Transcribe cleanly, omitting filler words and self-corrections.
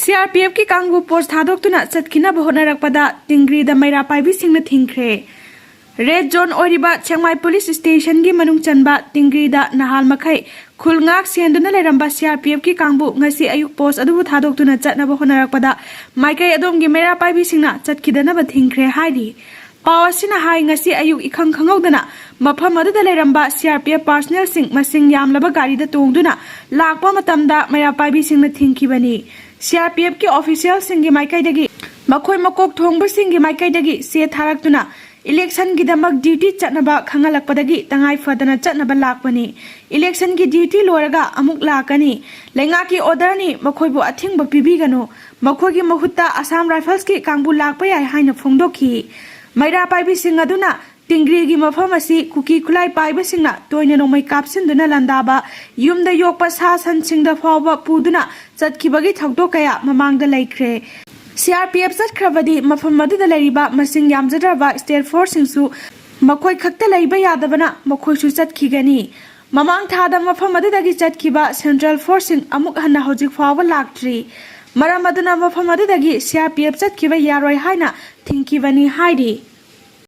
CRPF की कांगू post थादोक्तुना chatkhinaba hotnarappada thingkhre meirapaibisingna thingkhre red zone ओरिबा चेंगमाई पुलिस स्टेशन की मनुंग चनबा तिंगरी दा नहाल मखै खुलंगाक सेंदुना लेरंबा CRPF की कांगबु ngasi अयुक पोस्ट अदुबु थादोक्तुना चटनबा होनरकपदा माइकै अदोमगी मेरापाइबिसिंगना चटखिदनबा थिंखरे हाइदि पावसिना हाइ ngasi अयुक इखंग खंगौदना मफम अदुदा लेरंबा CRPF पर्सनल सिंग मसिंग यामलबा गाड़ीदा तोंगदुना लाकपा मतमदा मेरापाइबिसिंगना थिंखिबनी CRPF की ऑफिशियल सिंगी माइकैदगी मखोय मकोक थोंगबसिंगी माइकैदगी से थारक्तुना इलेक्शन की दमक ड्यूटी चटनबा खंगलकपदगी तंगाई फदना चटनबा लाकपनी इलेक्शन की ड्यूटी लोरगा अमुक लाकनी लेंगा की ऑर्डरनी मखोयबु अथिंगबा पिबिगनो मखोयगी महुत्ता असम राइफल्स की कांगबु लाकपा याय हाइना फोंदोखी मेरापाइबिसिंग अदुना तिंगरीगी मफम असि कुकी खुलाई पाइबसिंगना तोयना नोमै कापसिनदुना लंदाबा युमदा योकपा सा सनसिंगदा फावबा पुदुना चटखिबगी थौदो कया ममांगदा लैख्रे CRPF चटख्रबदी मफम मदुदा लैरिबा मसिंग यामजद्रबा स्टेट फोर्ससिंगसु मखोय खक्ता लैबा यादबना मखोयसु चटखिगनी ममांग थादा मफम मदुदागी चटखिबा सेंट्रल फोर्ससिंग अमुक हन्ना हौजिक फावबा लाक्ट्री मरम अदुना मफम मदुदागी CRPF चटखिबा यारोय हाइना थिंखिबनी हाइदि